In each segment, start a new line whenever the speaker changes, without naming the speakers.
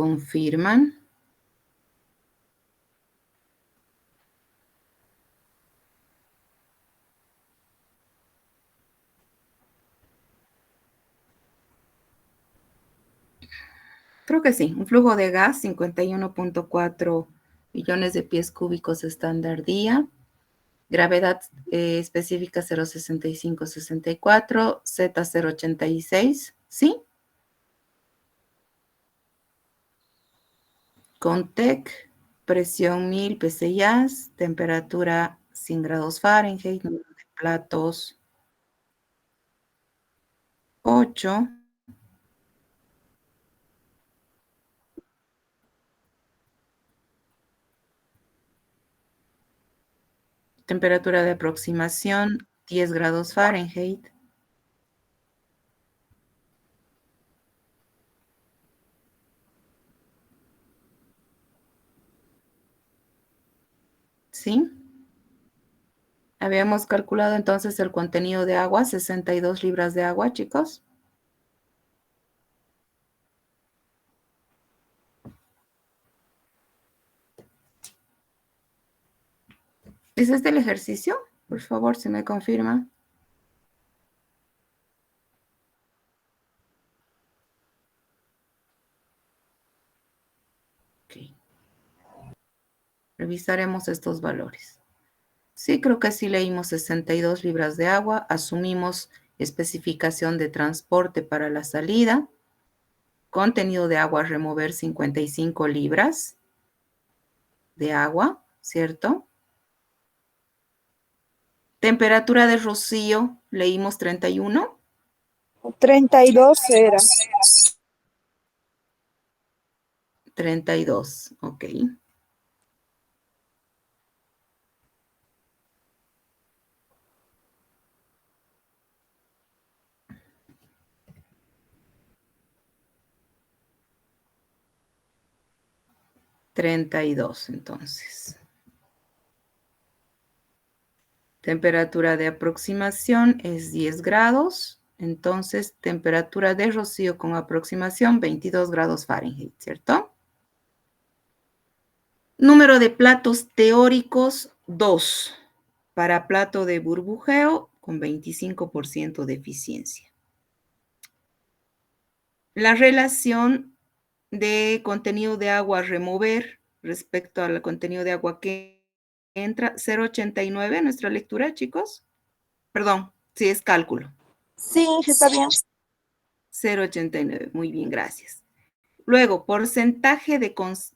confirman. Creo que sí, un flujo de gas 51.4 millones de pies cúbicos estándar día. Gravedad específica 0,6564, Z 0,86, ¿sí? Contec, presión 1000 PSI, temperatura 100 grados Fahrenheit, número de platos 8. Temperatura de aproximación 10 grados Fahrenheit. ¿Sí? Habíamos calculado entonces el contenido de agua, 62 libras de agua, chicos. ¿Es este el ejercicio? Por favor, si me confirma. Ok. Revisaremos estos valores. Sí, creo que sí leímos 62 libras de agua. Asumimos especificación de transporte para la salida. Contenido de agua a remover 55 libras de agua, ¿cierto? Temperatura de rocío, leímos 31.
32 era.
32, ok. Entonces. Temperatura de aproximación es 10 grados. Entonces, temperatura de rocío con aproximación 22 grados Fahrenheit, ¿cierto? Número de platos teóricos, 2. Para plato de burbujeo, con 25% de eficiencia. La relación de contenido de agua a remover respecto al contenido de agua que entra, 0,89 en nuestra lectura, chicos. Perdón, sí es cálculo.
Sí, está bien.
0,89, muy bien, gracias. Luego, porcentaje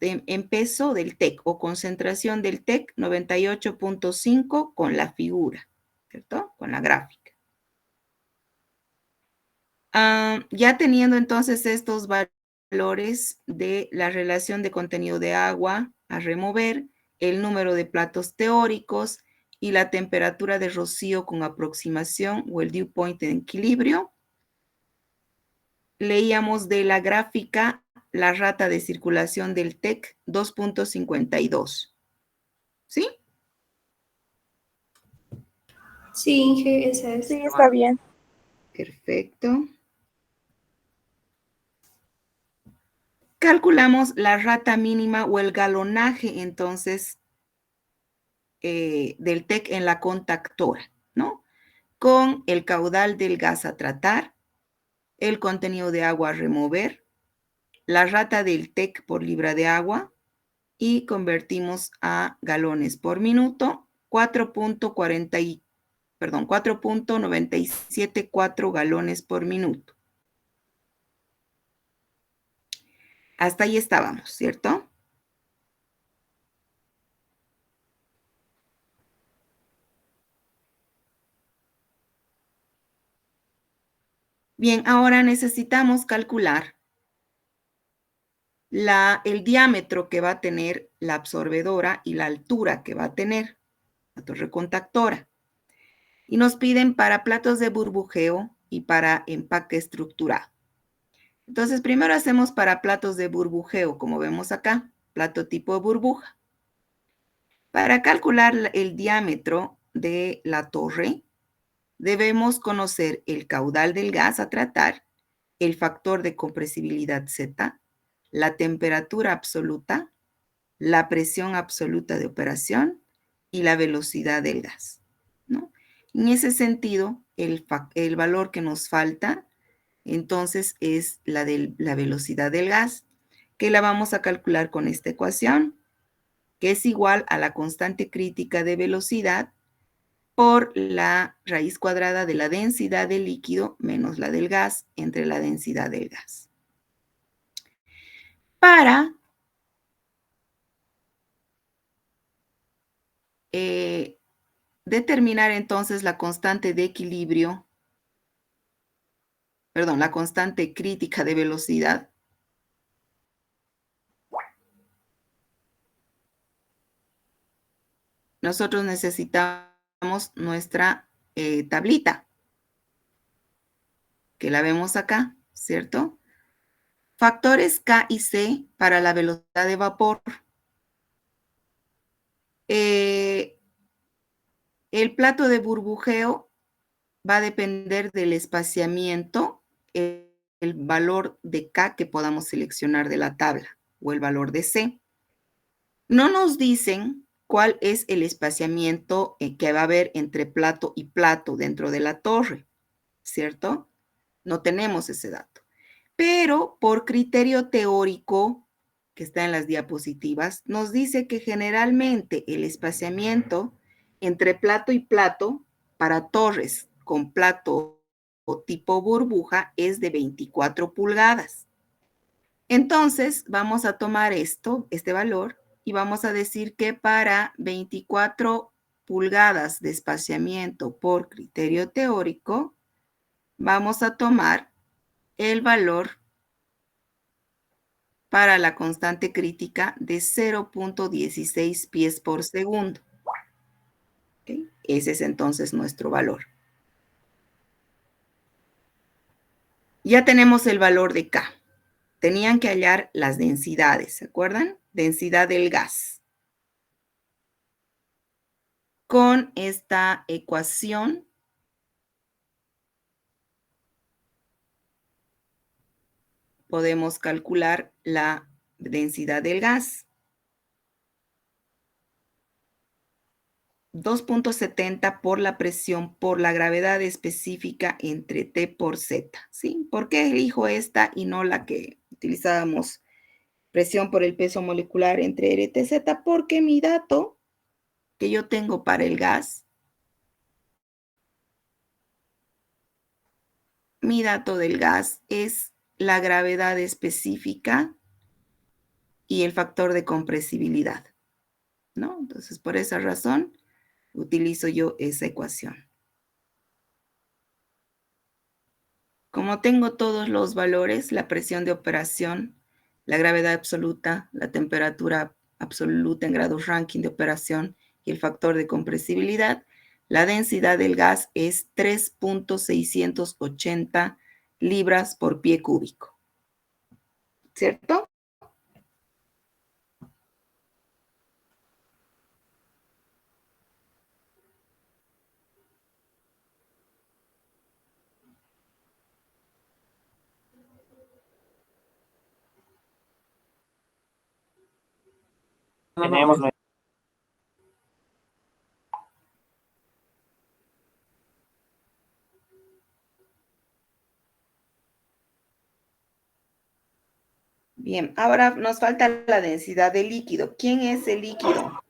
en peso del TEC o concentración del TEC, 98.5 con la figura, ¿cierto? Con la gráfica. Ya teniendo entonces estos valores de la relación de contenido de agua a remover, el número de platos teóricos y la temperatura de rocío con aproximación o el dew point en equilibrio, leíamos de la gráfica la rata de circulación del TEC 2.52. ¿Sí?
Sí, Inge, esa es.
Sí, está bien.
Perfecto. Calculamos la rata mínima o el galonaje, entonces, del TEC en la contactora, ¿no? Con el caudal del gas a tratar, el contenido de agua a remover, la rata del TEC por libra de agua y convertimos a galones por minuto, 4.974 galones por minuto. Hasta ahí estábamos, ¿cierto? Bien, ahora necesitamos calcular el diámetro que va a tener la absorbedora y la altura que va a tener la torre contactora. Y nos piden para platos de burbujeo y para empaque estructurado. Entonces, primero hacemos para platos de burbujeo, como vemos acá, plato tipo burbuja. Para calcular el diámetro de la torre, debemos conocer el caudal del gas a tratar, el factor de compresibilidad Z, la temperatura absoluta, la presión absoluta de operación y la velocidad del gas, ¿no? En ese sentido, el valor que nos falta, entonces, es la de la velocidad del gas, que la vamos a calcular con esta ecuación, que es igual a la constante crítica de velocidad por la raíz cuadrada de la densidad del líquido menos la del gas entre la densidad del gas. Para determinar entonces la constante de equilibrio, perdón, la constante crítica de velocidad, nosotros necesitamos nuestra tablita, que la vemos acá, ¿cierto? Factores K y C para la velocidad de vapor. El plato de burbujeo va a depender del espaciamiento, el valor de K que podamos seleccionar de la tabla o el valor de C. No nos dicen cuál es el espaciamiento que va a haber entre plato y plato dentro de la torre, ¿cierto? No tenemos ese dato. Pero por criterio teórico, que está en las diapositivas, nos dice que generalmente el espaciamiento entre plato y plato para torres con plato o tipo burbuja es de 24 pulgadas. Entonces, vamos a tomar este valor, y vamos a decir que para 24 pulgadas de espaciamiento por criterio teórico, vamos a tomar el valor para la constante crítica de 0.16 pies por segundo. ¿Okay? Ese es entonces nuestro valor. Ya tenemos el valor de K. Tenían que hallar las densidades, ¿se acuerdan? Densidad del gas. Con esta ecuación podemos calcular la densidad del gas. 2.70 por la presión por la gravedad específica entre T por Z, ¿sí? ¿Por qué elijo esta y no la que utilizábamos, presión por el peso molecular entre R y TZ? Porque mi dato que yo tengo para el gas, mi dato del gas es la gravedad específica y el factor de compresibilidad, ¿no? Entonces, por esa razón, utilizo yo esa ecuación. Como tengo todos los valores, la presión de operación, la gravedad absoluta, la temperatura absoluta en grados Rankine de operación y el factor de compresibilidad, la densidad del gas es 3.680 libras por pie cúbico. ¿Cierto?
Tenemos.
Bien, ahora nos falta la densidad del líquido. ¿Quién es el líquido?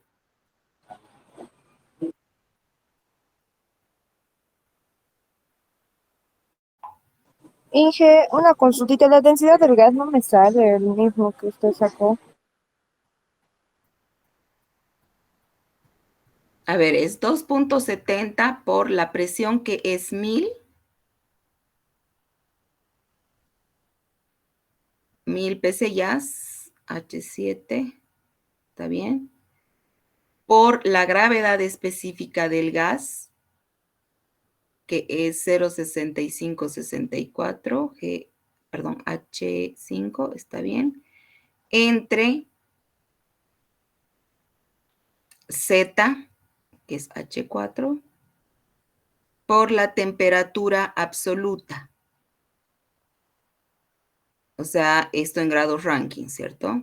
Inge, una consultita, la densidad del gas no me sale el mismo que usted sacó.
A ver, es 2.70 por la presión que es 1000. 1000 PSI, H7, ¿está bien? Por la gravedad específica del gas, que es 0.6564, perdón, H5, ¿está bien? Entre Z, que es H4, por la temperatura absoluta. O sea, esto en grados Rankine, ¿cierto?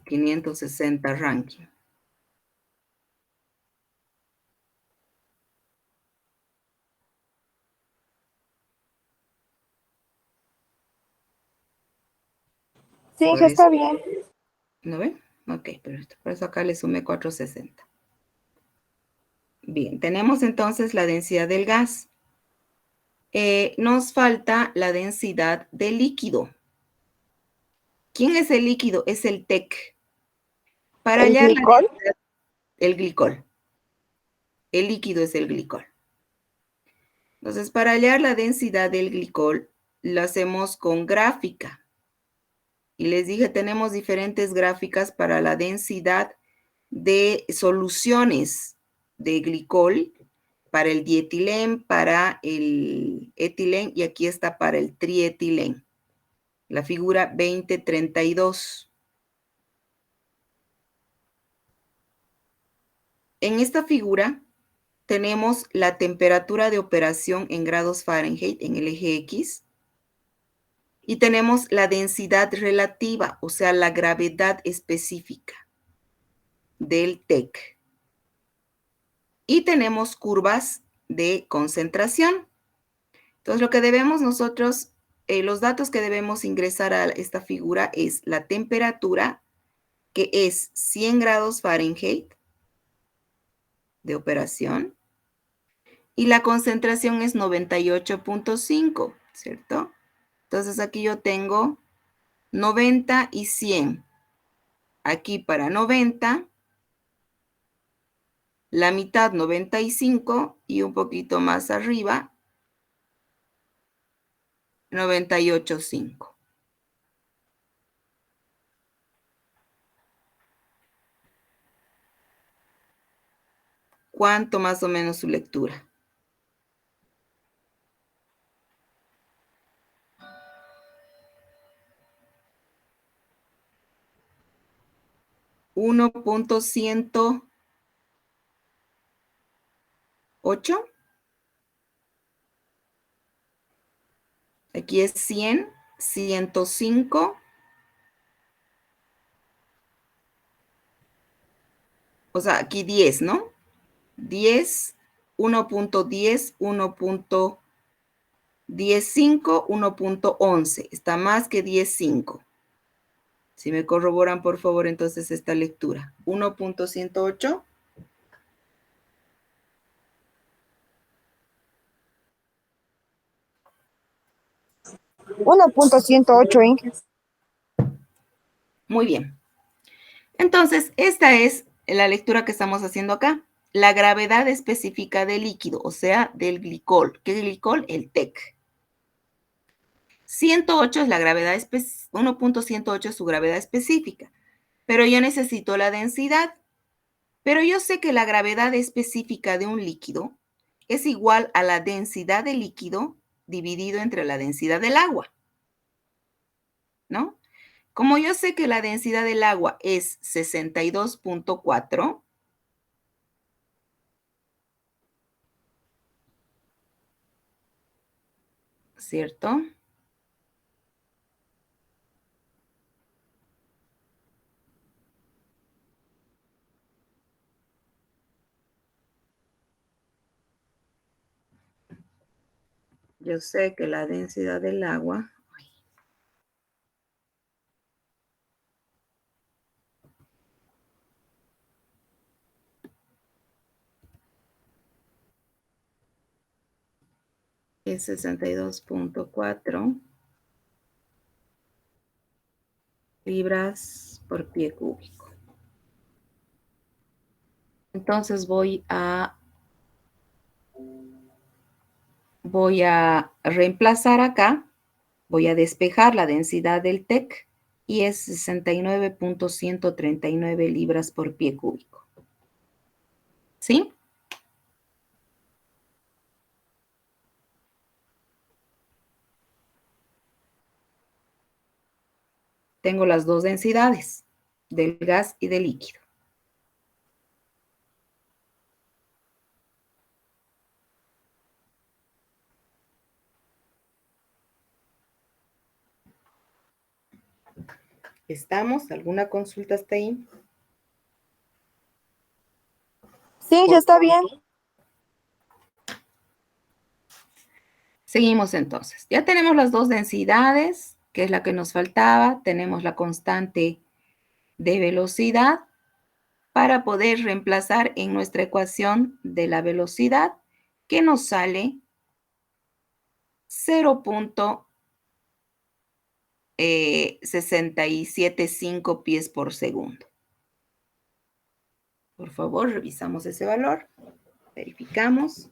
560 Rankine.
Sí,
Por
Inge,
eso,
está bien.
¿no ven? Ok, perfecto. Por eso acá le sumé 460. Bien, tenemos entonces la densidad del gas. Nos falta la densidad del líquido. ¿Quién es el líquido? Es el TEC. Para
¿El
hallar la
glicol?
densidad, el glicol. El líquido es el glicol. Entonces, para hallar la densidad del glicol, lo hacemos con gráfica. Y les dije, tenemos diferentes gráficas para la densidad de soluciones de glicol, para el dietilén, para el etilén, y aquí está para el trietilén. La figura 2032. En esta figura tenemos la temperatura de operación en grados Fahrenheit en el eje X y tenemos la densidad relativa, o sea, la gravedad específica del TEC. Y tenemos curvas de concentración. Entonces, lo que debemos nosotros, los datos que debemos ingresar a esta figura es la temperatura, que es 100 grados Fahrenheit de operación, y la concentración es 98.5, ¿cierto? Entonces, aquí yo tengo 90 y 100. Aquí para 90, la mitad 95 y un poquito más arriba 98.5. ¿Cuánto más o menos su lectura? ¿1.108? Aquí es 100, 105. O sea, aquí 10, ¿no? 10, 1.10, 1.105, 1.11. Está más que 10.5. Si me corroboran, por favor, entonces esta lectura. 1.108.
1.108, Inge.
Muy bien. Entonces, esta es la lectura que estamos haciendo acá. La gravedad específica del líquido, o sea, del glicol. ¿Qué glicol? El TEC. 108 es la gravedad, 1.108 es su gravedad específica. Pero yo necesito la densidad. Pero yo sé que la gravedad específica de un líquido es igual a la densidad del líquido dividido entre la densidad del agua, ¿no? Como yo sé que la densidad del agua es 62.4, ¿cierto? Yo sé que la densidad del agua es 62.4 libras por pie cúbico. Entonces voy a reemplazar acá, voy a despejar la densidad del TEC y es 69.139 libras por pie cúbico. ¿Sí? Tengo las dos densidades, del gas y del líquido. ¿Estamos? ¿Alguna consulta hasta ahí?
Sí, ya está bien.
Seguimos entonces. Ya tenemos las dos densidades, que es la que nos faltaba. Tenemos la constante de velocidad para poder reemplazar en nuestra ecuación de la velocidad, que nos sale 0.675 pies por segundo. Por favor, revisamos ese valor, verificamos.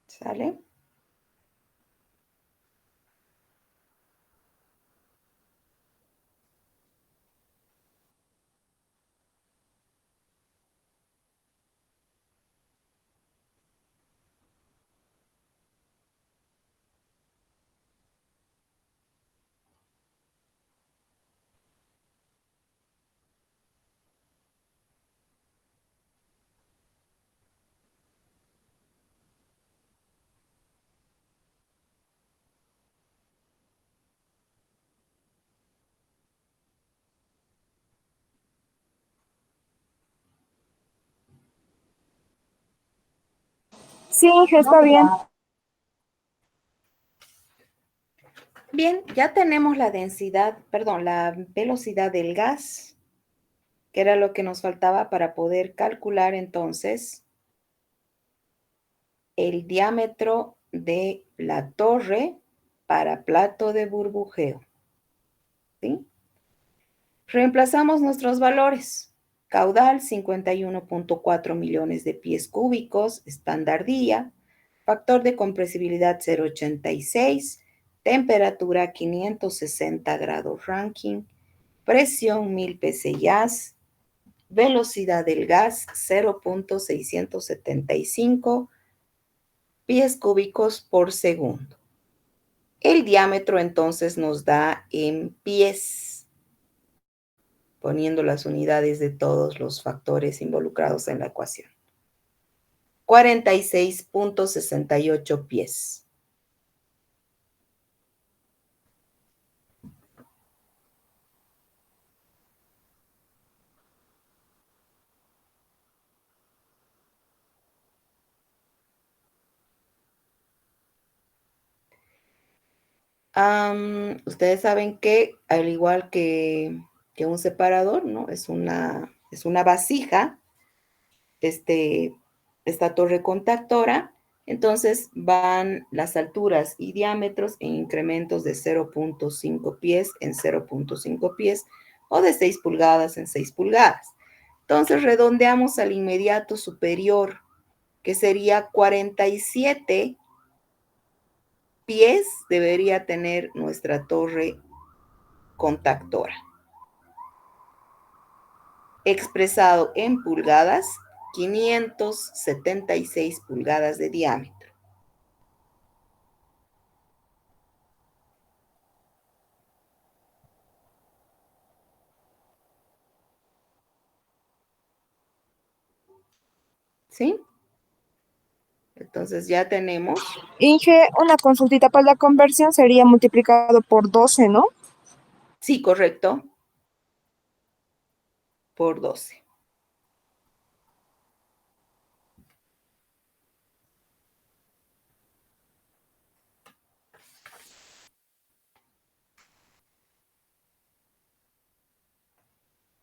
¿Sale?
Sí, Inge, está bien.
Bien, ya tenemos la densidad, perdón, la velocidad del gas, que era lo que nos faltaba para poder calcular entonces el diámetro de la torre para plato de burbujeo. ¿Sí? Reemplazamos nuestros valores. Caudal 51.4 millones de pies cúbicos, estándar día. Factor de compresibilidad 0.86. Temperatura 560 grados Rankine. Presión 1000 psi. Velocidad del gas 0.675 pies cúbicos por segundo. El diámetro entonces nos da en pies, poniendo las unidades de todos los factores involucrados en la ecuación. 46.68 pies. Ustedes saben que, al igual que un separador, ¿no? Es una vasija, esta torre contactora. Entonces van las alturas y diámetros en incrementos de 0.5 pies en 0.5 pies o de 6 pulgadas en 6 pulgadas. Entonces redondeamos al inmediato superior, que sería 47 pies debería tener nuestra torre contactora. Expresado en pulgadas, 576 pulgadas de diámetro. ¿Sí? Entonces ya tenemos.
Inge, una consultita para la conversión sería multiplicado por 12, ¿no?
Sí, correcto. Por 12.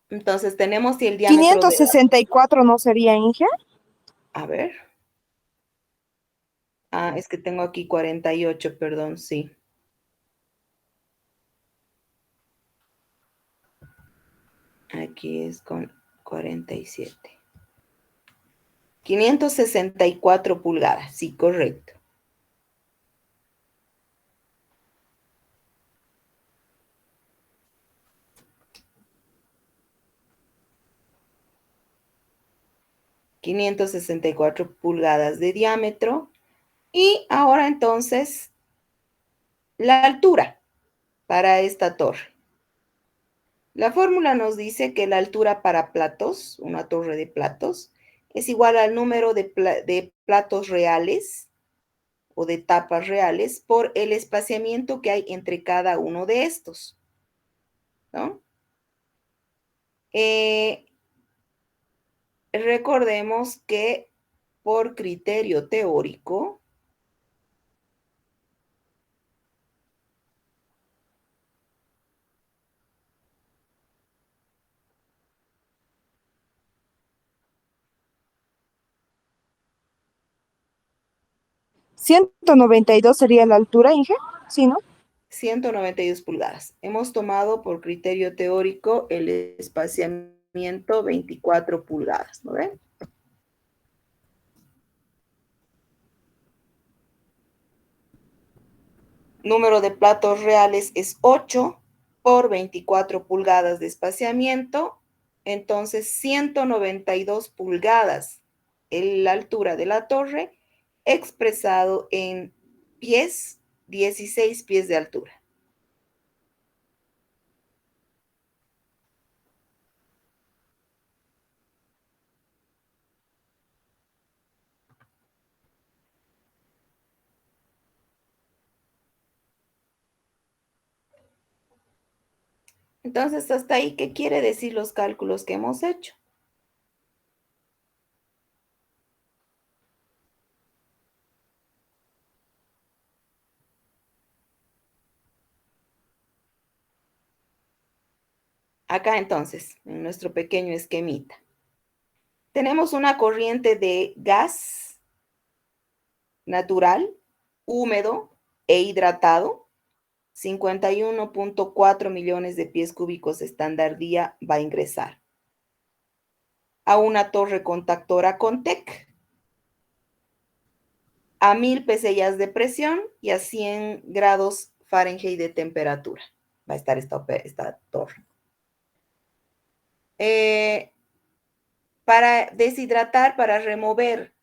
Entonces tenemos si el diámetro de...
564 no sería, Inge.
A ver. Ah, es que tengo aquí 48, perdón, sí. Aquí es con 47. 564 pulgadas, sí, correcto. ...564 pulgadas de diámetro. Y ahora entonces, la altura para esta torre. La fórmula nos dice que la altura para platos, una torre de platos, es igual al número de platos reales o de tapas reales por el espaciamiento que hay entre cada uno de estos, ¿no? Recordemos que por criterio teórico,
192 sería la altura, Inge. Sí, ¿no?
192 pulgadas. Hemos tomado por criterio teórico el espaciamiento 24 pulgadas, ¿no ven? Número de platos reales es 8 por 24 pulgadas de espaciamiento, entonces 192 pulgadas en la altura de la torre, expresado en pies, 16 pies de altura. Entonces, hasta ahí, ¿qué quiere decir los cálculos que hemos hecho? Acá entonces, en nuestro pequeño esquemita, tenemos una corriente de gas natural, húmedo e hidratado. 51.4 millones de pies cúbicos estándar día va a ingresar a una torre contactora con TEC a 1000 PSI de presión y a 100 grados Fahrenheit de temperatura. Va a estar esta torre. Para deshidratar, para remover,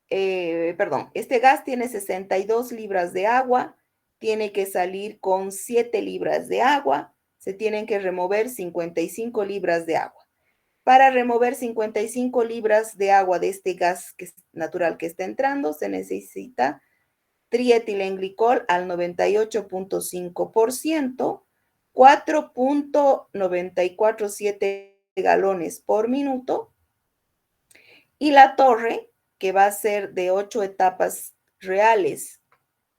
este gas tiene 62 libras de agua, tiene que salir con 7 libras de agua, se tienen que remover 55 libras de agua. Para remover 55 libras de agua de este gas natural que está entrando, se necesita trietilenglicol al 98.5%, 4.947 galones por minuto, y la torre, que va a ser de 8 etapas reales,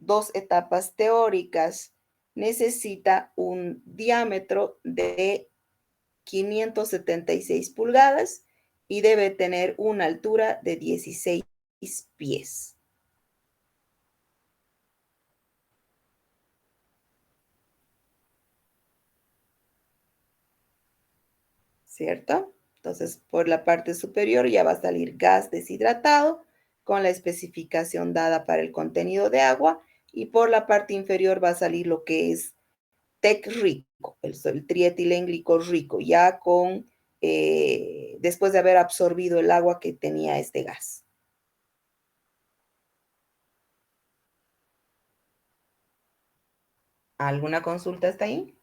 2 etapas teóricas, necesita un diámetro de 576 pulgadas y debe tener una altura de 16 pies. ¿Cierto? Entonces, por la parte superior ya va a salir gas deshidratado con la especificación dada para el contenido de agua, y por la parte inferior va a salir lo que es TEC rico, el trietilenglicol rico, ya con, después de haber absorbido el agua que tenía este gas. ¿Alguna consulta hasta ahí?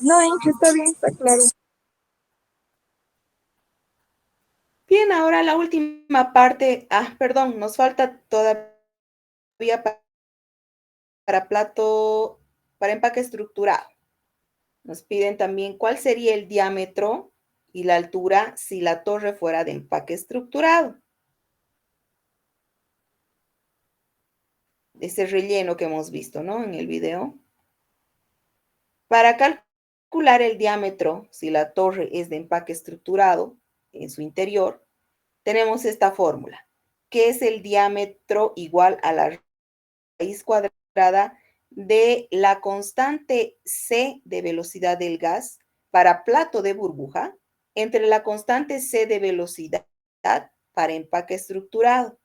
No, Inge, está bien, está claro.
Bien, ahora la última parte. Perdón, nos falta todavía para plato, para empaque estructurado. Nos piden también cuál sería el diámetro y la altura si la torre fuera de empaque estructurado. Ese relleno que hemos visto, ¿no? En el video. Para calcular el diámetro, si la torre es de empaque estructurado en su interior, tenemos esta fórmula, que es el diámetro igual a la raíz cuadrada de la constante C de velocidad del gas para plato de burbuja entre la constante C de velocidad para empaque estructurado,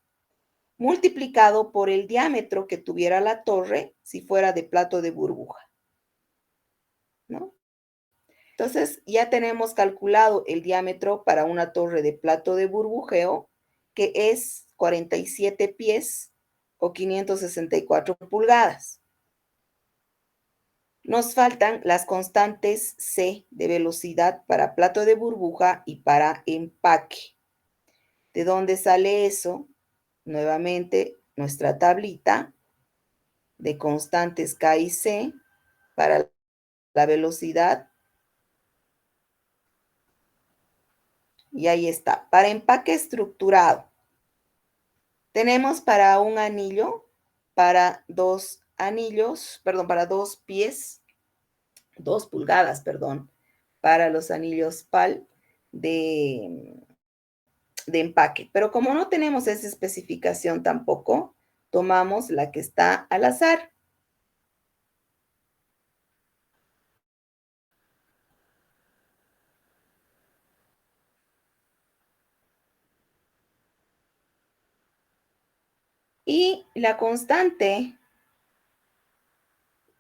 multiplicado por el diámetro que tuviera la torre si fuera de plato de burbuja, ¿no? Entonces, ya tenemos calculado el diámetro para una torre de plato de burbujeo, que es 47 pies o 564 pulgadas. Nos faltan las constantes C de velocidad para plato de burbuja y para empaque. ¿De dónde sale eso? Nuevamente, nuestra tablita de constantes K y C para la velocidad. Y ahí está. Para empaque estructurado, tenemos para un anillo, para dos anillos, perdón, para 2 pies, 2 pulgadas, perdón, para los anillos PAL de empaque. Pero como no tenemos esa especificación tampoco, tomamos la que está al azar. Y la constante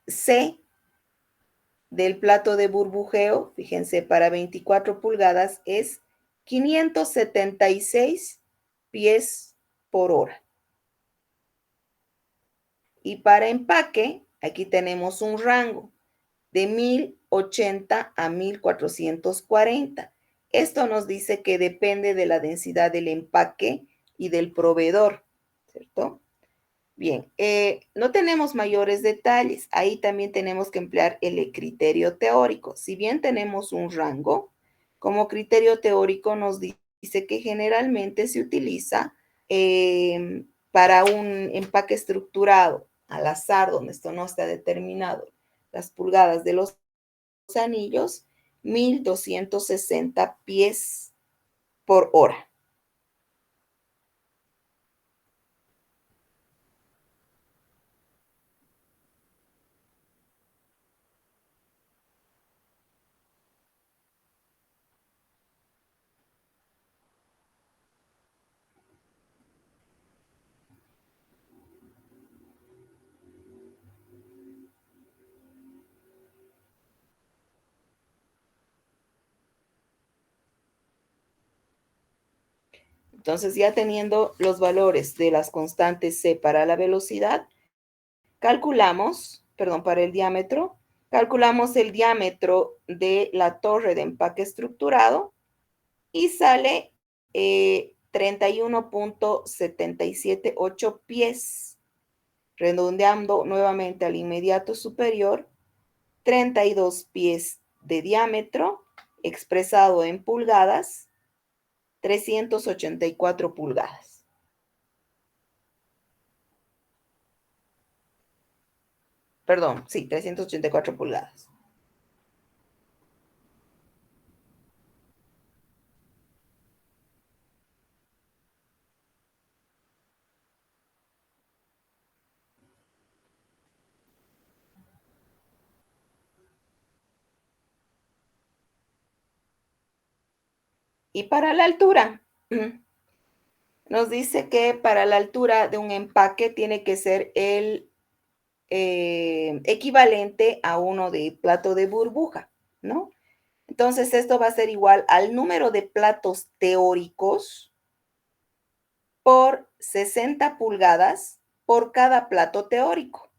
C del plato de burbujeo, fíjense, para 24 pulgadas es 576 pies por hora. Y para empaque, aquí tenemos un rango de 1080 a 1440. Esto nos dice que depende de la densidad del empaque y del proveedor, ¿cierto? Bien, no tenemos mayores detalles. Ahí también tenemos que emplear el criterio teórico. Si bien tenemos un rango, como criterio teórico nos dice que generalmente se utiliza para un empaque estructurado al azar, donde esto no está determinado, las pulgadas de los anillos, 1260 pies por hora. Entonces, ya teniendo los valores de las constantes C para la velocidad, calculamos, perdón, para el diámetro, calculamos el diámetro de la torre de empaque estructurado y sale 31.778 pies, redondeando nuevamente al inmediato superior, 32 pies de diámetro, expresado en pulgadas, 384 pulgadas. Perdón, sí, 384 pulgadas. Y para la altura, nos dice que para la altura de un empaque tiene que ser el equivalente a uno de plato de burbuja, ¿no? Entonces, esto va a ser igual al número de platos teóricos por 60 pulgadas por cada plato teórico,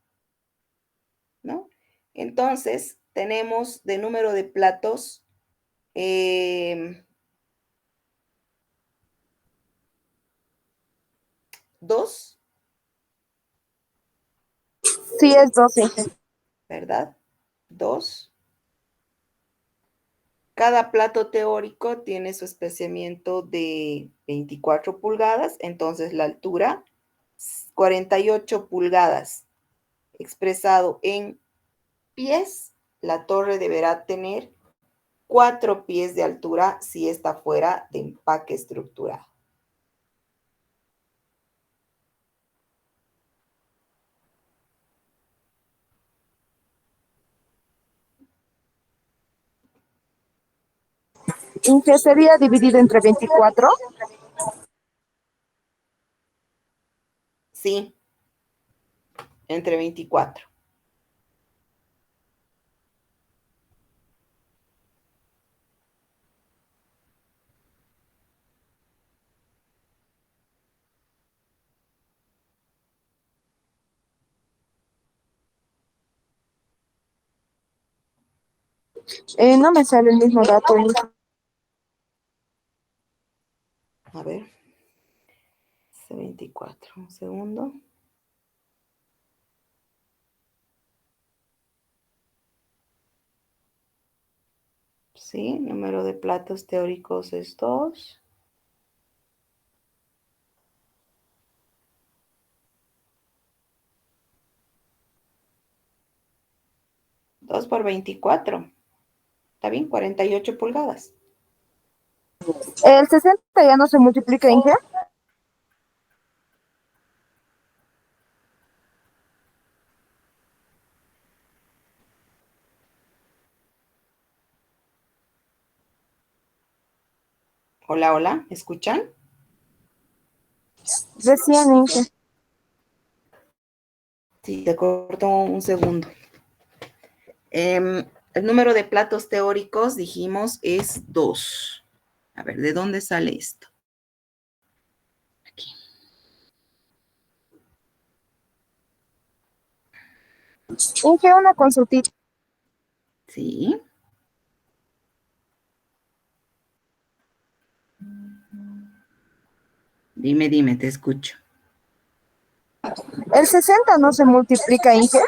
¿no? Entonces, tenemos de número de platos 2,
Sí, es 12.
¿verdad? 2. Cada plato teórico tiene su especiamiento de 24 pulgadas, entonces la altura 48 pulgadas expresado en pies la torre deberá tener 4 pies de altura si está fuera de empaque estructurado.
¿Y qué sería dividido entre 24?
Sí, entre 24.
No me sale el mismo dato, hija.
A ver, C24, un segundo. Sí, número de platos teóricos es 2. Dos por 24. ¿Está bien? 48 pulgadas.
El 60 ya no se multiplica, Inge.
Hola, hola, ¿me escuchan?
Recién, Inge.
Sí, te corto un segundo. El número de platos teóricos, dijimos, es 2. A ver, ¿de dónde sale esto? Aquí.
Inge, una consultita.
Sí. Dime, dime, te escucho.
El 60 no se multiplica, Inge.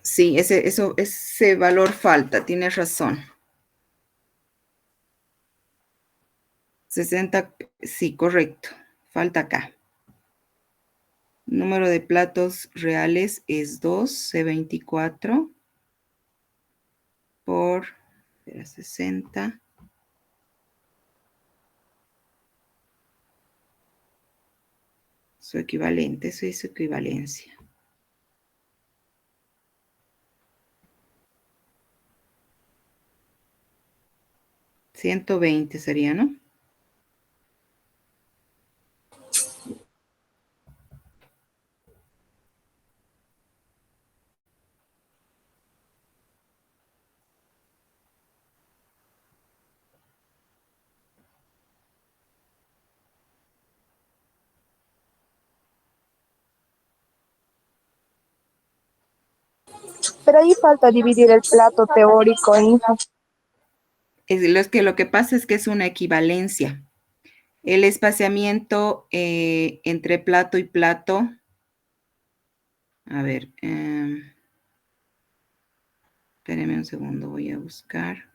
Sí, ese valor falta, tienes razón. 60, sí, correcto. Falta acá. Número de platos reales es 2, C24 por 60. Su equivalente, eso es su equivalencia. 120 sería, ¿no?
Pero ahí falta dividir el plato teórico, Inge.
Lo que pasa es que es una equivalencia. El espaciamiento entre plato y plato. A ver, espéreme un segundo, voy a buscar.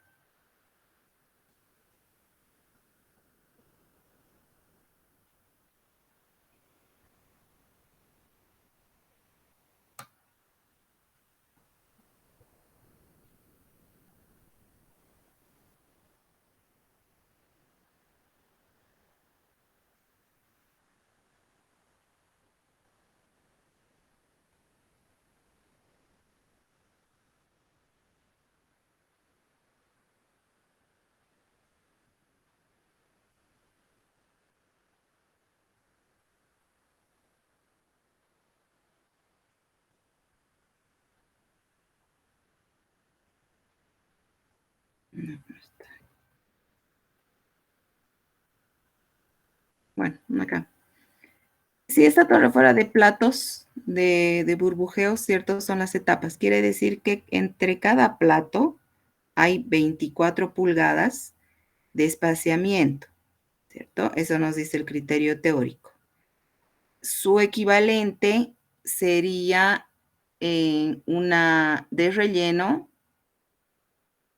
No, no está. Bueno, acá. Si esta torre fuera de platos de burbujeo, ¿cierto? Son las etapas. Quiere decir que entre cada plato hay 24 pulgadas de espaciamiento, ¿cierto? Eso nos dice el criterio teórico. Su equivalente sería una de relleno.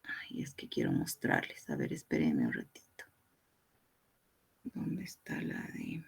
Ay, es que quiero mostrarles. A ver, espérenme un ratito. ¿Dónde está la de...?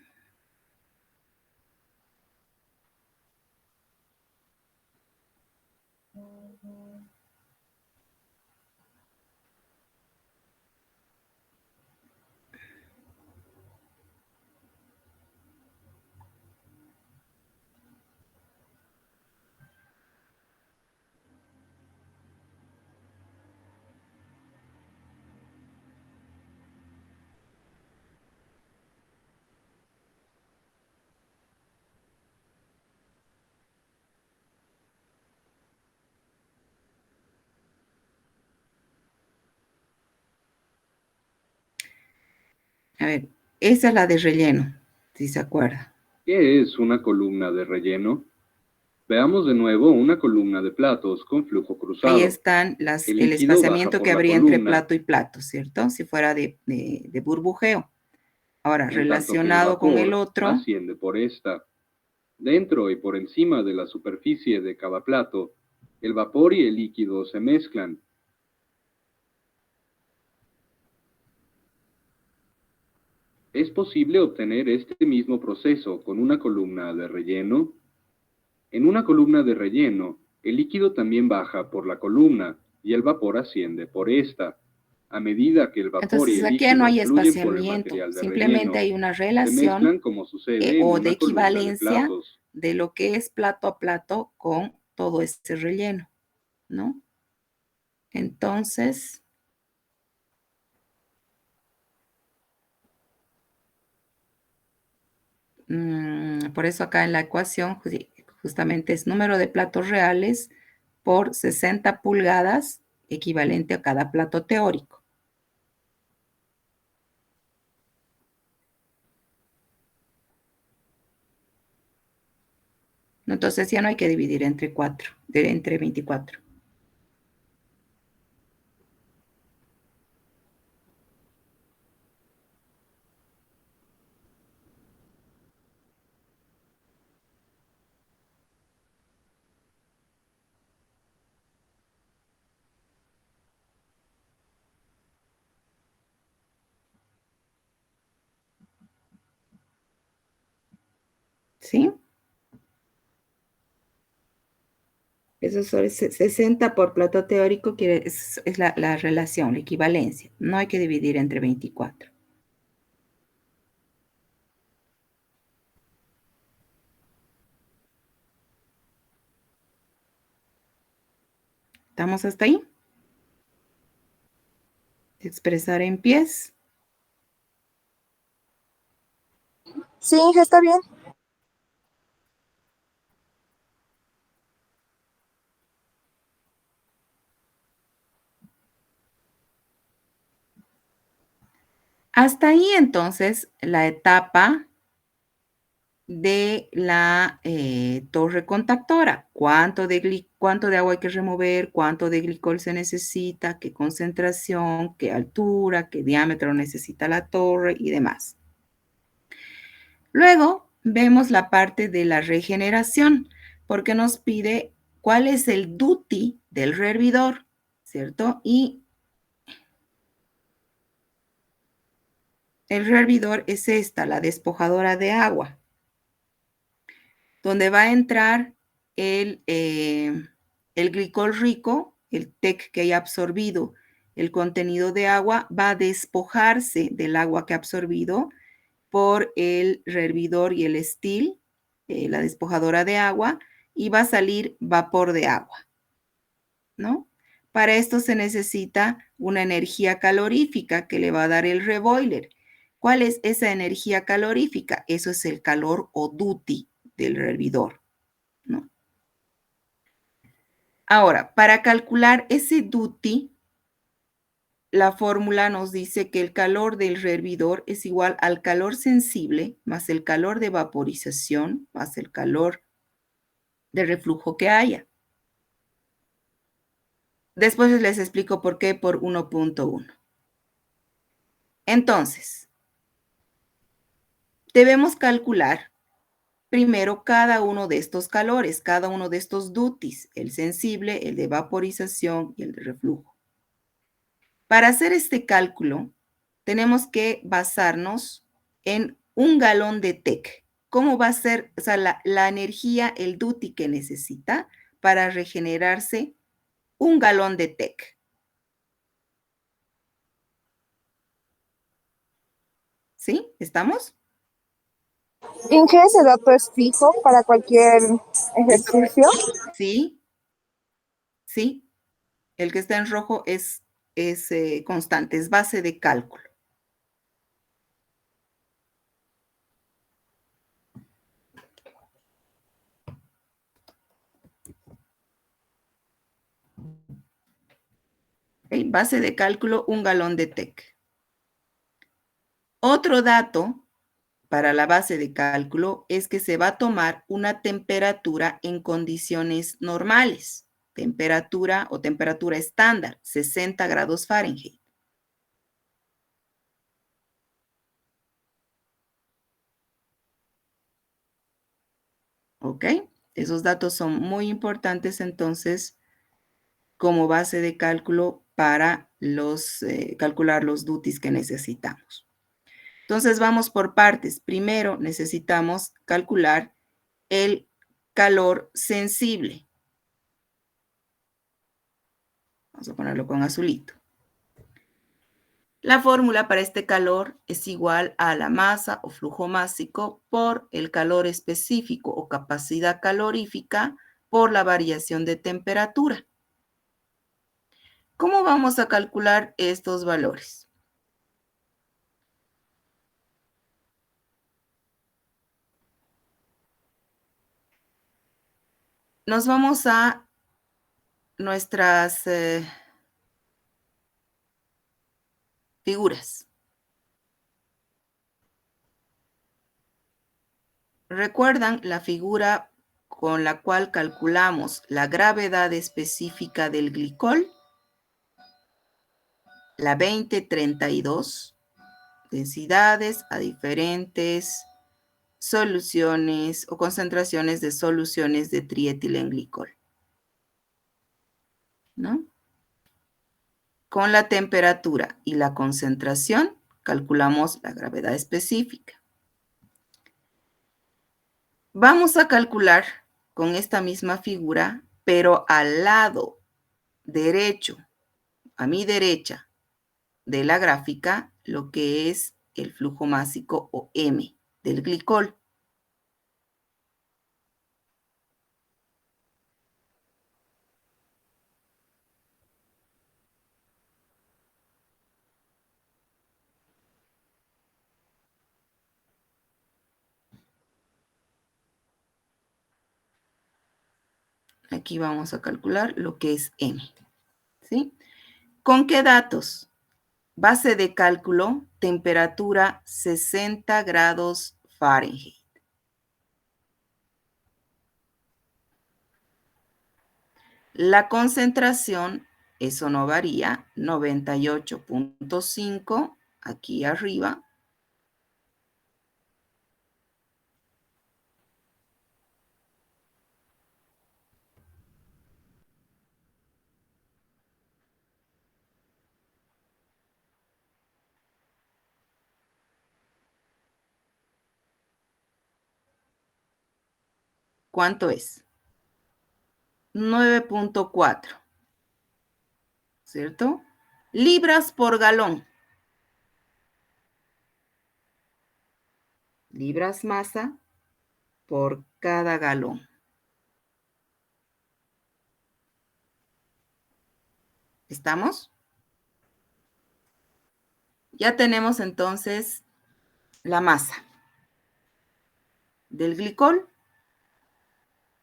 A ver, esa es la de relleno, si se acuerda.
¿Qué es una columna de relleno? Veamos de nuevo una columna de platos con flujo cruzado.
Ahí están
El
el
líquido
espaciamiento
baja
que
por la
habría entre
columna,
plato y plato, ¿cierto? Si fuera de burbujeo. Ahora,
en tanto que el
relacionado con el
vapor
otro,
asciende por esta. Dentro y por encima de la superficie de cada plato, el vapor y el líquido se mezclan. ¿Es posible obtener este mismo proceso con una columna de relleno? En una columna de relleno, el líquido también baja por la columna y el vapor asciende por esta. A medida que el vapor y
entonces
el
aquí ya no
líquido
hay
fluyen por el
espaciamiento,
material de
simplemente
relleno,
hay una
se mezclan
relación
como sucede en
o de
una columna de
equivalencia
platos.
de lo que es plato a plato con todo este relleno, ¿no? Entonces, por eso acá en la ecuación justamente es número de platos reales por 60 pulgadas, equivalente a cada plato teórico. Entonces ya no hay que dividir entre 4, entre 24. ¿Sí? Eso es 60 por plato teórico, es la relación, la equivalencia. No hay que dividir entre 24. ¿Estamos hasta ahí? Expresar en pies.
Sí, Inge, está bien.
Hasta ahí entonces la etapa de la torre contactora. ¿Cuánto de agua hay que remover? ¿Cuánto de glicol se necesita? ¿Qué concentración? ¿Qué altura? ¿Qué diámetro necesita la torre? Y demás. Luego vemos la parte de la regeneración, porque nos pide cuál es el duty del rehervidor, ¿cierto? Y el rehervidor es esta, la despojadora de agua, donde va a entrar el glicol rico, el TEC que haya absorbido el contenido de agua, va a despojarse del agua que ha absorbido por el rehervidor y el STIL, la despojadora de agua, y va a salir vapor de agua, ¿no? Para esto se necesita una energía calorífica que le va a dar el reboiler. ¿Cuál es esa energía calorífica? Eso es el calor o duty del hervidor, ¿no? Ahora, para calcular ese duty, la fórmula nos dice que el calor del rehervidor es igual al calor sensible más el calor de vaporización más el calor de reflujo que haya. Después les explico por qué por 1.1. Entonces, debemos calcular primero cada uno de estos calores, cada uno de estos duties, el sensible, el de vaporización y el de reflujo. Para hacer este cálculo, tenemos que basarnos en 1 galón de TEC. ¿Cómo va a ser, o sea, la energía, el duty que necesita para regenerarse 1 galón de TEC? ¿Sí? ¿Estamos?
Inge, ese dato es fijo para cualquier ejercicio.
Sí, sí. El que está en rojo es constante, es base de cálculo. ¿Okay? Base de cálculo, 1 galón de TEC. Otro dato para la base de cálculo es que se va a tomar una temperatura en condiciones normales. Temperatura o temperatura estándar, 60 grados Fahrenheit. ¿Ok? Esos datos son muy importantes entonces como base de cálculo para calcular los duties que necesitamos. Entonces vamos por partes. Primero necesitamos calcular el calor sensible. Vamos a ponerlo con azulito. La fórmula para este calor es igual a la masa o flujo másico por el calor específico o capacidad calorífica por la variación de temperatura. ¿Cómo vamos a calcular estos valores? Nos vamos a nuestras figuras. ¿Recuerdan la figura con la cual calculamos la gravedad específica del glicol? La 2032. Densidades a diferentes soluciones o concentraciones de soluciones de trietilenglicol, ¿no? Con la temperatura y la concentración calculamos la gravedad específica. Vamos a calcular con esta misma figura, pero al lado derecho, a mi derecha de la gráfica, lo que es el flujo másico o M del glicol. Aquí vamos a calcular lo que es M, ¿sí? ¿Con qué datos? Base de cálculo, temperatura 60 grados Fahrenheit. La concentración, eso no varía, 98.5 aquí arriba. ¿Cuánto es? 9.4, ¿cierto? Libras por galón. Libras masa por cada galón. ¿Estamos? Ya tenemos entonces la masa del glicol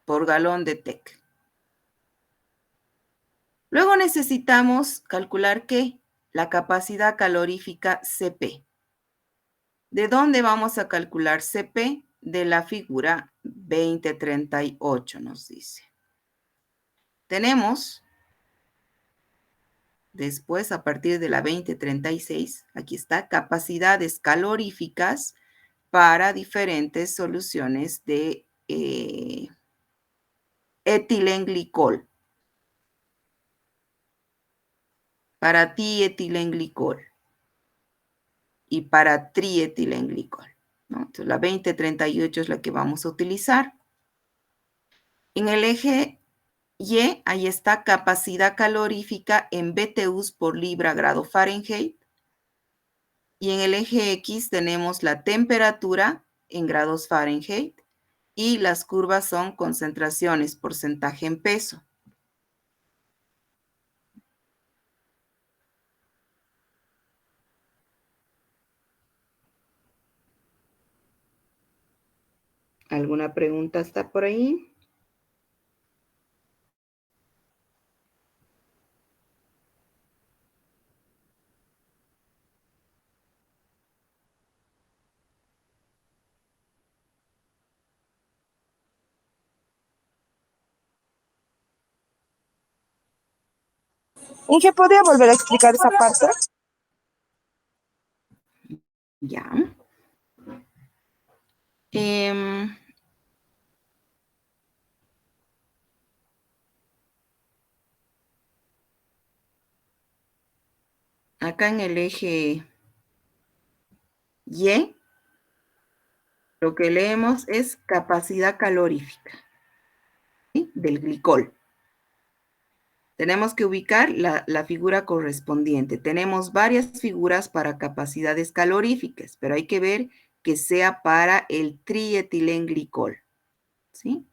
por galón de TEC. Luego necesitamos calcular ¿qué? La capacidad calorífica CP. ¿De dónde vamos a calcular CP? De la figura 2038 nos dice. Tenemos, después a partir de la 2036, aquí está, capacidades caloríficas para diferentes soluciones de etilenglicol. Para dietilenglicol y para trietilenglicol, ¿no? Entonces, la 2038 es la que vamos a utilizar. En el eje Y, ahí está, capacidad calorífica en BTUs por libra grado Fahrenheit. Y en el eje X tenemos la temperatura en grados Fahrenheit y las curvas son concentraciones, porcentaje en peso. ¿Alguna pregunta está por ahí?
Inge, ¿podría volver a explicar esa parte?
Ya. Em, acá en el eje Y, lo que leemos es capacidad calorífica, ¿sí?, del glicol. Tenemos que ubicar la figura correspondiente. Tenemos varias figuras para capacidades caloríficas, pero hay que ver que sea para el trietilengglicol, ¿sí?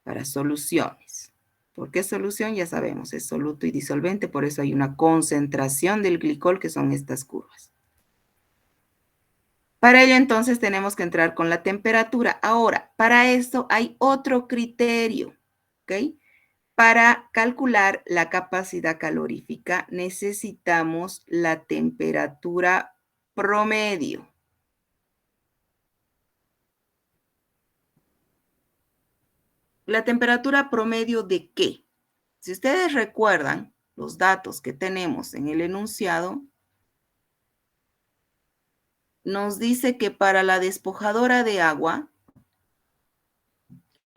Para soluciones. ¿Por qué solución? Ya sabemos, es soluto y disolvente, por eso hay una concentración del glicol, que son estas curvas. Para ello, entonces, tenemos que entrar con la temperatura. Ahora, para esto hay otro criterio, ¿ok? Para calcular la capacidad calorífica necesitamos la temperatura promedio. ¿La temperatura promedio de qué? Si ustedes recuerdan los datos que tenemos en el enunciado, nos dice que para la despojadora de agua,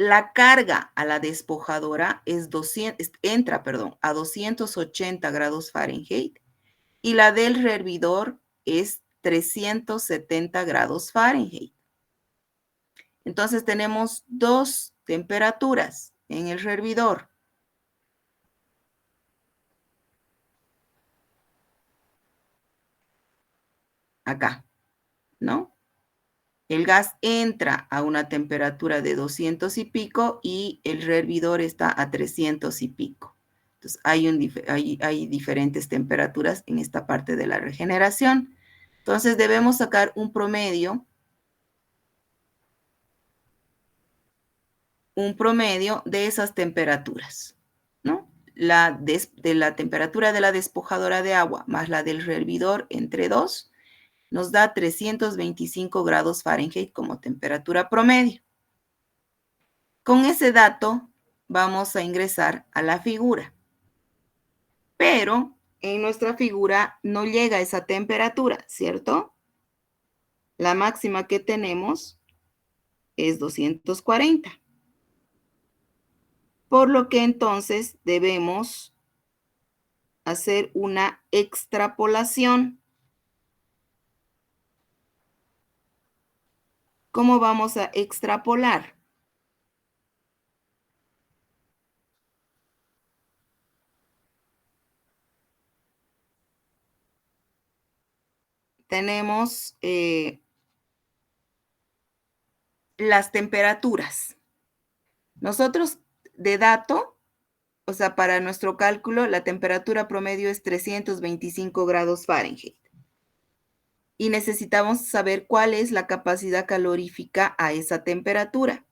la carga a la despojadora entra a 280 grados Fahrenheit y la del hervidor es 370 grados Fahrenheit. Entonces tenemos dos temperaturas en el hervidor. Acá, ¿no? El gas entra a una temperatura de 200 y pico y el hervidor está a 300 y pico. Entonces hay diferentes temperaturas en esta parte de la regeneración. Entonces debemos sacar un promedio de esas temperaturas, ¿no? De la temperatura de la despojadora de agua más la del hervidor entre dos nos da 325 grados Fahrenheit como temperatura promedio. Con ese dato vamos a ingresar a la figura. Pero en nuestra figura no llega a esa temperatura, ¿cierto? La máxima que tenemos es 240. Por lo que entonces debemos hacer una extrapolación. ¿Cómo vamos a extrapolar? Tenemos las temperaturas. Nosotros de dato, o sea, para nuestro cálculo, la temperatura promedio es 325 grados Fahrenheit. Y necesitamos saber cuál es la capacidad calorífica a esa temperatura.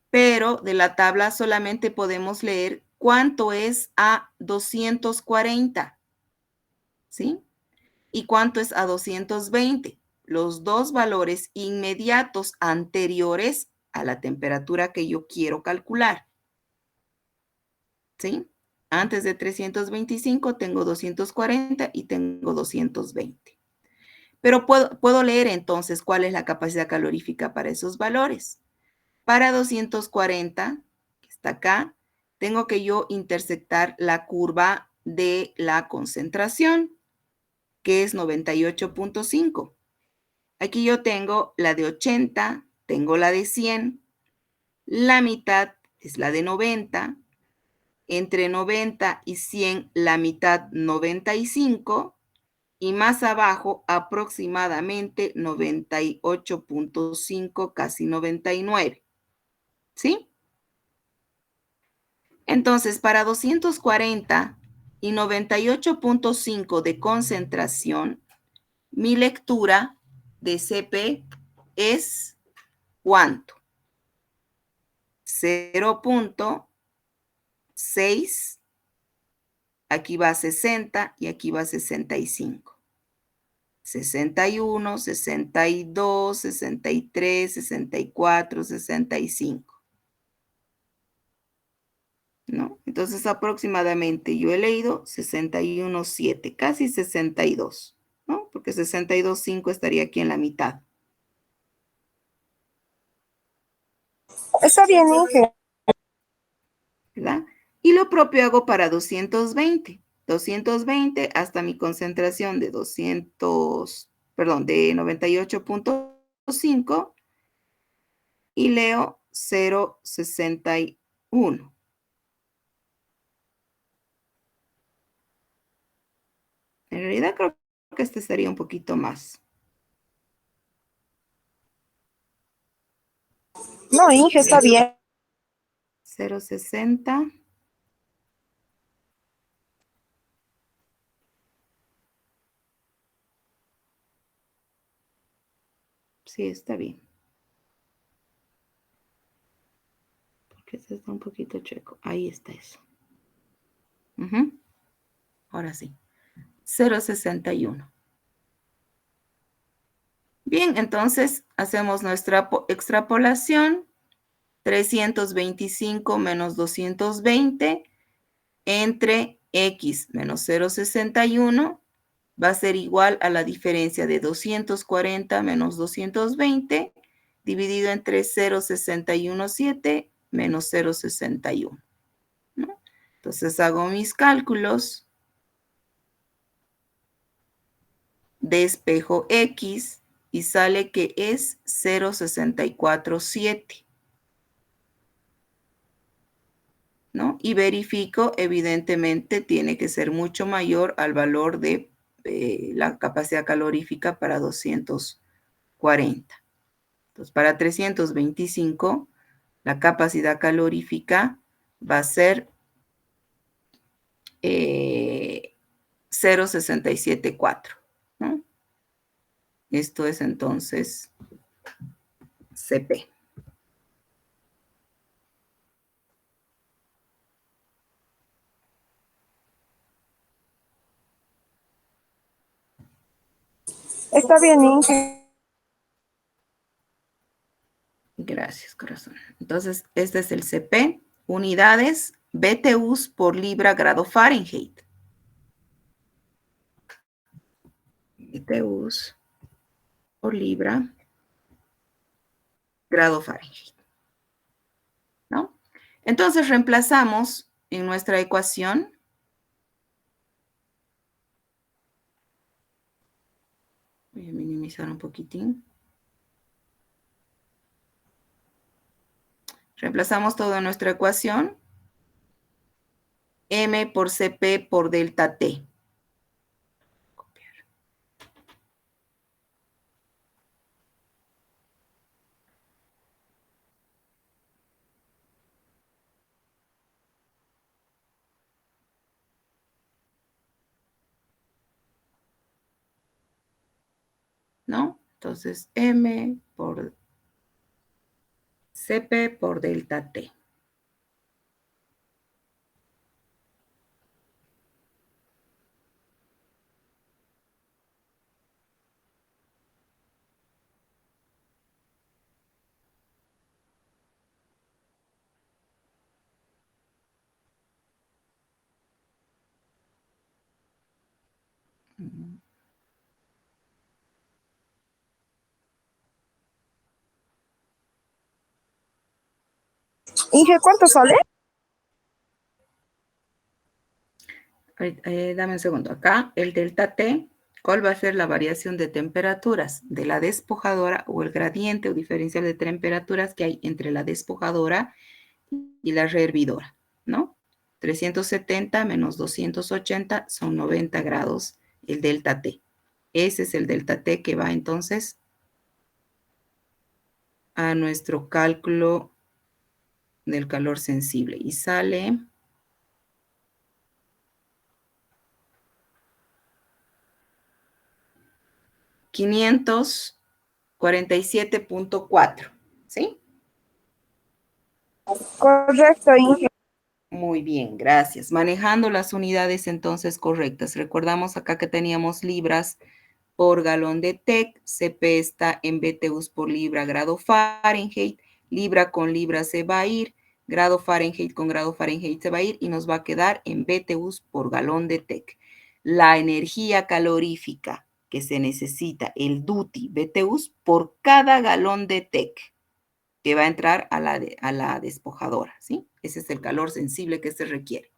Pero de la tabla solamente podemos leer cuánto es a 240, ¿sí? Y cuánto es a 220. Los dos valores inmediatos anteriores a la temperatura que yo quiero calcular, ¿sí? Antes de 325 tengo 240 y tengo 220. Pero puedo leer entonces cuál es la capacidad calorífica para esos valores. Para 240, que está acá, tengo que yo intersectar la curva de la concentración, que es 98.5. Aquí yo tengo la de 80, tengo la de 100, La mitad es la de 90. Entre 90 y 100, la mitad 95. Y más abajo, aproximadamente 98.5, casi 99. ¿Sí? Entonces, para 240 y 98.5 de concentración, mi lectura de CP es ¿cuánto? 0.6, aquí va 60 y aquí va 65. 61, 62, 63, 64, 65. ¿No? Entonces, aproximadamente yo he leído 61.7, casi 62, ¿no? Porque 62.5 estaría aquí en la mitad.
Está bien, Inge.
¿Verdad? Y lo propio hago para 220. 220 hasta mi concentración de 98.5 y leo 0.61. En realidad creo que este sería un poquito más.
No, Inge, está bien.
0.60. Sí, está bien. Porque este está un poquito chueco. Ahí está eso. Ahora sí. 0.61. Bien, entonces hacemos nuestra extrapolación. 325 menos 220 entre x menos 0.61 va a ser igual a la diferencia de 240 menos 220 dividido entre 0.617 menos 0.61. ¿No? Entonces hago mis cálculos. Despejo x y sale que es 0.647. ¿No? Y verifico, evidentemente, tiene que ser mucho mayor al valor de la capacidad calorífica para 240. Entonces, para 325, la capacidad calorífica va a ser 0.674. ¿No? Esto es entonces CP.
Está bien, Inge.
Gracias, corazón. Entonces, este es el CP. Unidades BTUs por libra grado Fahrenheit. BTUs por libra grado Fahrenheit. ¿No? Entonces, reemplazamos en nuestra ecuación. Voy a minimizar un poquitín. Reemplazamos todo en nuestra ecuación. M por CP por delta T. Copiar. ¿No? Entonces, M por CP por delta T.
Inge, ¿cuánto sale?
Dame un segundo. Acá el delta T ¿Cuál va a ser la variación de temperaturas de la despojadora o el gradiente o diferencial de temperaturas que hay entre la despojadora y la rehervidora, ¿no? 370 menos 280 son 90 grados, el delta T. Ese es el delta T que va entonces a nuestro cálculo del calor sensible y sale 547.4, ¿sí?
Correcto, Inge.
Muy bien, gracias. Manejando las unidades entonces correctas. Recordamos acá que teníamos libras por galón de TEC, CP está en BTUs por libra grado Fahrenheit, libra con libra se va a ir, grado Fahrenheit con grado Fahrenheit se va a ir y nos va a quedar en BTUs por galón de TEC. La energía calorífica que se necesita, el duty BTUs por cada galón de TEC que va a entrar a la despojadora, ¿sí? Ese es el calor sensible que se requiere.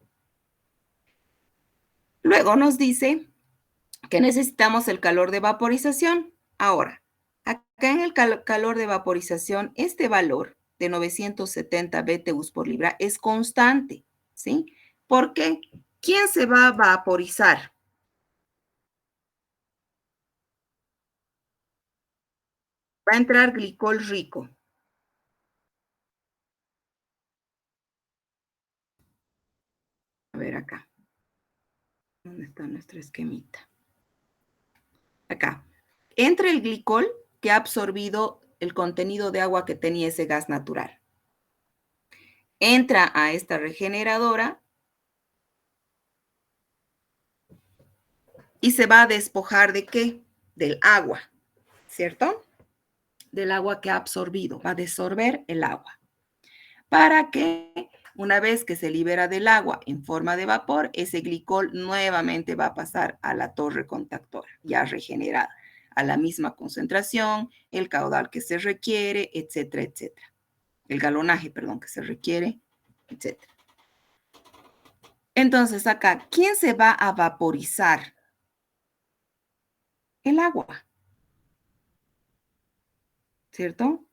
Luego nos dice que necesitamos el calor de vaporización. Ahora, acá en el calor de vaporización, este valor de 970 BTUs por libra es constante, ¿sí? Porque, ¿quién se va a vaporizar? Va a entrar glicol rico. A ver acá. ¿Dónde está nuestro esquemita? Acá. Entra el glicol que ha absorbido el contenido de agua que tenía ese gas natural. Entra a esta regeneradora y se va a despojar ¿de qué? Del agua, ¿cierto? Del agua que ha absorbido, va a desorber el agua. Para que una vez que se libera del agua en forma de vapor, ese glicol nuevamente va a pasar a la torre contactora, ya regenerada, a la misma concentración, el caudal que se requiere, etcétera, etcétera. El galonaje, perdón, que se requiere, etcétera. Entonces acá, ¿quién se va a vaporizar? El agua, ¿cierto?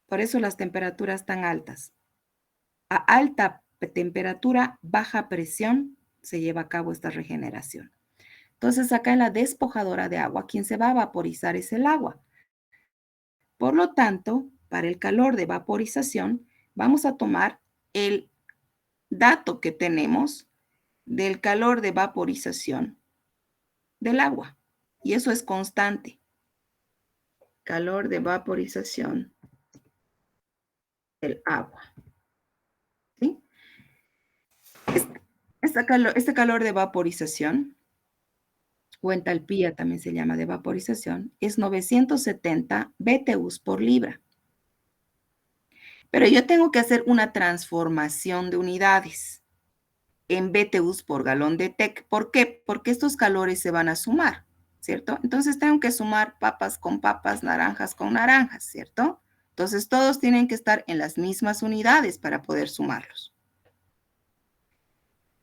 Por eso las temperaturas tan altas. A alta temperatura, baja presión, se lleva a cabo esta regeneración. Entonces, acá en la despojadora de agua, quien se va a vaporizar es el agua. Por lo tanto, para el calor de vaporización, vamos a tomar el dato que tenemos del calor de vaporización del agua. Y eso es constante. Calor de vaporización del agua. ¿Sí? Este calor de vaporización, o entalpía también se llama de vaporización, es 970 BTUs por libra. Pero yo tengo que hacer una transformación de unidades en BTUs por galón de TEC. ¿Por qué? Porque estos calores se van a sumar, ¿cierto? Entonces tengo que sumar papas con papas, naranjas con naranjas, ¿cierto? Entonces todos tienen que estar en las mismas unidades para poder sumarlos.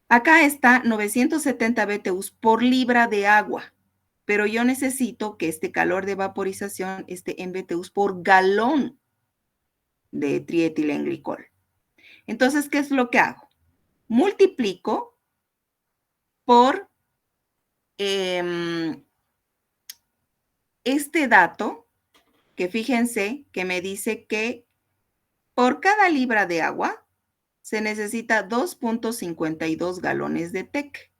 Acá está 970 BTUs por libra de agua, pero yo necesito que este calor de vaporización esté en BTUs por galón de trietilenglicol. Entonces, ¿qué es lo que hago? Multiplico por este dato, que fíjense que me dice que por cada libra de agua se necesita 2.52 galones de TEC.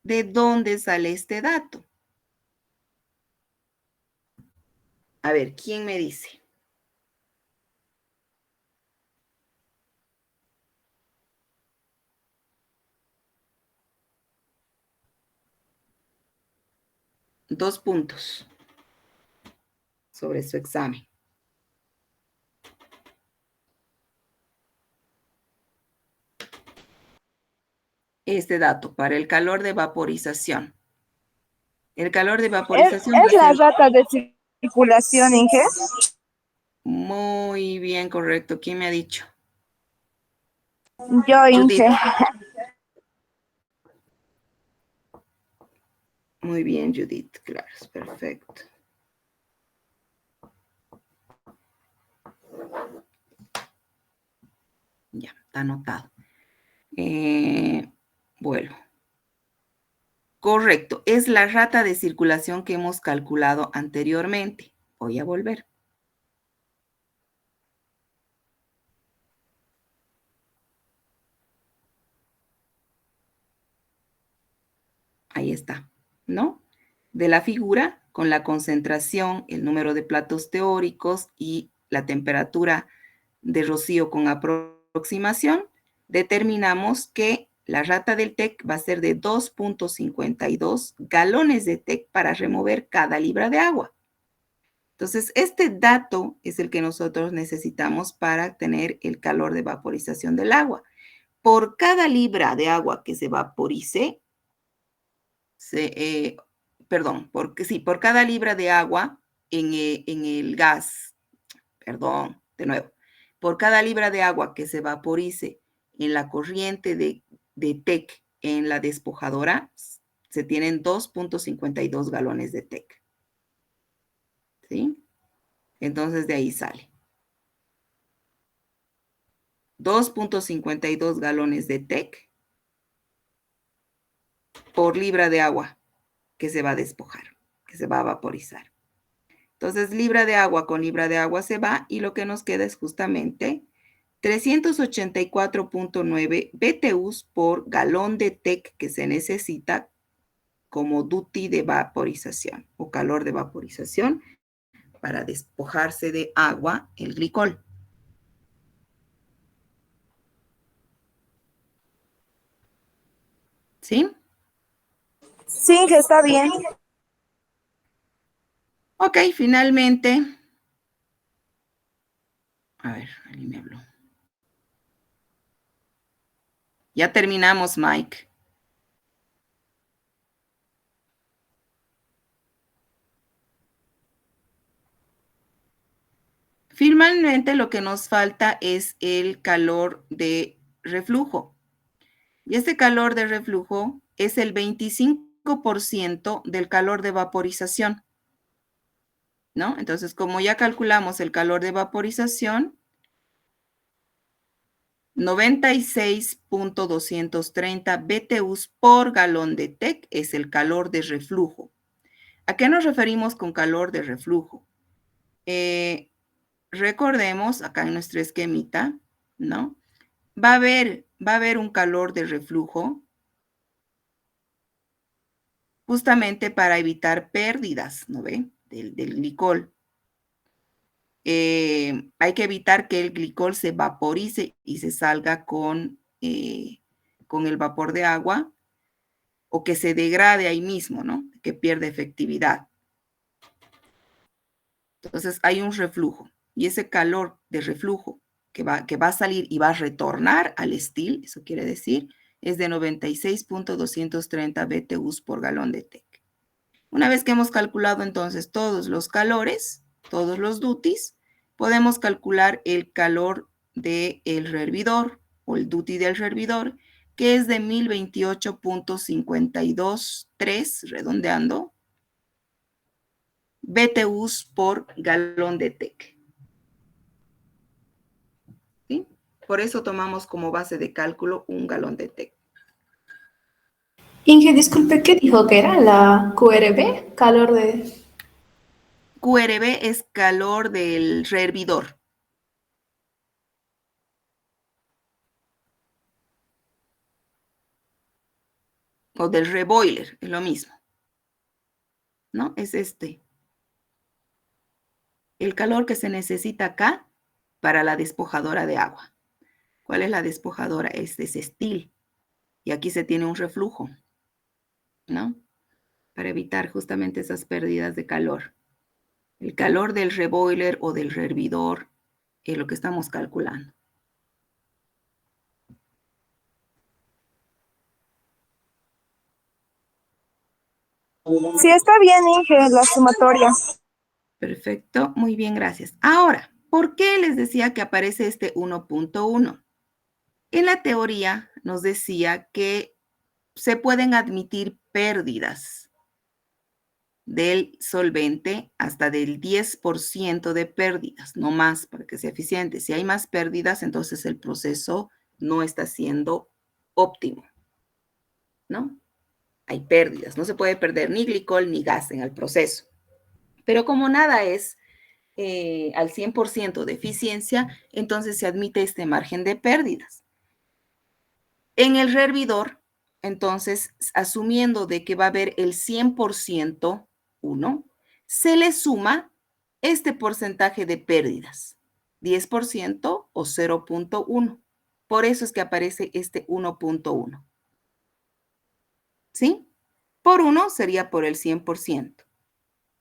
¿De dónde sale este dato? A ver, ¿quién me dice? Dos puntos sobre su examen. Este dato para el calor de vaporización. El calor de vaporización
Es la rata de circulación, Inge.
Muy bien, correcto. ¿Quién me ha dicho?
Yo, Inge.
Muy bien, Judith, claro, perfecto. Ya, está anotado. Vuelvo. Correcto, es la rata de circulación que hemos calculado anteriormente. Voy a volver. Ahí está, ¿no? De la figura, con la concentración, el número de platos teóricos y la temperatura de rocío con aproximación, determinamos que la rata del TEC va a ser de 2.52 galones de TEC para remover cada libra de agua. Entonces, este dato es el que nosotros necesitamos para tener el calor de vaporización del agua. Por cada libra de agua que se vaporice, por cada libra de agua en el gas, perdón, de nuevo, por cada libra de agua que se vaporice en la corriente de TEC en la despojadora, se tienen 2.52 galones de TEC. ¿Sí? Entonces de ahí sale. 2.52 galones de TEC por libra de agua que se va a despojar, que se va a vaporizar. Entonces, libra de agua con libra de agua se va y lo que nos queda es justamente 384.9 BTUs por galón de TEC que se necesita como duty de vaporización o calor de vaporización para despojarse de agua el glicol. ¿Sí?
Sí, que está bien.
Ok, finalmente. A ver, alguien me habló. Ya terminamos, Mike. Finalmente, lo que nos falta es el calor de reflujo. Y este calor de reflujo es el 25% del calor de vaporización, ¿no? Entonces, como ya calculamos el calor de vaporización, 96.230 BTUs por galón de TEC es el calor de reflujo. ¿A qué nos referimos con calor de reflujo? Recordemos, acá en nuestro esquemita, ¿no? Va a haber un calor de reflujo justamente para evitar pérdidas, ¿no ve? Del glicol. Hay que evitar que el glicol se vaporice y se salga con el vapor de agua o que se degrade ahí mismo, ¿no? Que pierde efectividad. Entonces hay un reflujo y ese calor de reflujo que va a salir y va a retornar al still, eso quiere decir, es de 96.230 BTUs por galón de TEC. Una vez que hemos calculado entonces todos los calores, todos los duties, podemos calcular el calor del hervidor o el duty del hervidor, que es de 1028.523, redondeando, BTUs por galón de TEC. ¿Sí? Por eso tomamos como base de cálculo un galón de TEC.
Inge, disculpe, ¿qué dijo que era la QRB? Calor de...
QRB es calor del hervidor. O del reboiler, es lo mismo. ¿No? Es este. El calor que se necesita acá para la despojadora de agua. ¿Cuál es la despojadora? Este es steel. Y aquí se tiene un reflujo, ¿no? Para evitar justamente esas pérdidas de calor. El calor del reboiler o del hervidor es lo que estamos calculando.
Sí, está bien, Inge, la sumatoria.
Perfecto, muy bien, gracias. Ahora, ¿por qué les decía que aparece este 1.1? En la teoría nos decía que se pueden admitir pérdidas del solvente hasta del 10% de pérdidas, no más, para que sea eficiente. Si hay más pérdidas, entonces el proceso no está siendo óptimo, ¿no? Hay pérdidas, no se puede perder ni glicol ni gas en el proceso. Pero como nada es al 100% de eficiencia, entonces se admite este margen de pérdidas. En el rehervidor, entonces, asumiendo de que va a haber el 100%, 1, se le suma este porcentaje de pérdidas, 10% o 0.1. Por eso es que aparece este 1.1. ¿Sí? Por 1 sería por el 100%.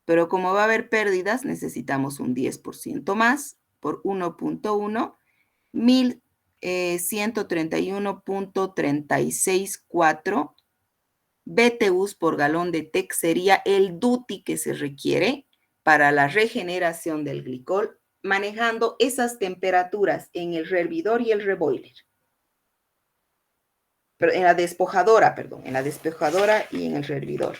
Pero como va a haber pérdidas, necesitamos un 10% más por 1.1, 1131.364 BTUs por galón de TEC sería el duty que se requiere para la regeneración del glicol, manejando esas temperaturas en el rehervidor y el reboiler. Pero en la despojadora y en el rehervidor.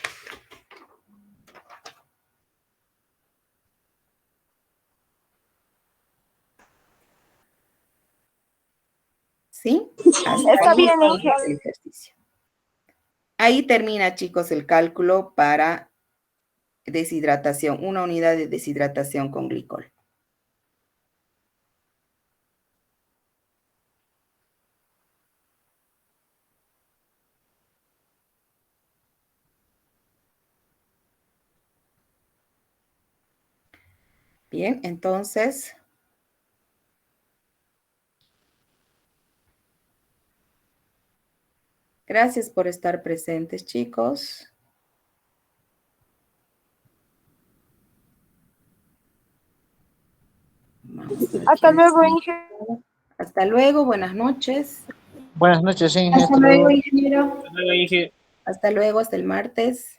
¿Sí?
Está bien, Inge.
El ejercicio. Ahí termina, chicos, el cálculo para deshidratación, una unidad de deshidratación con glicol. Bien, entonces, gracias por estar presentes, chicos.
Hasta luego, Inge.
Hasta luego, buenas noches.
Buenas noches, Inge.
Hasta luego, ingeniero.
Hasta luego, Inge.
Hasta luego, hasta el martes.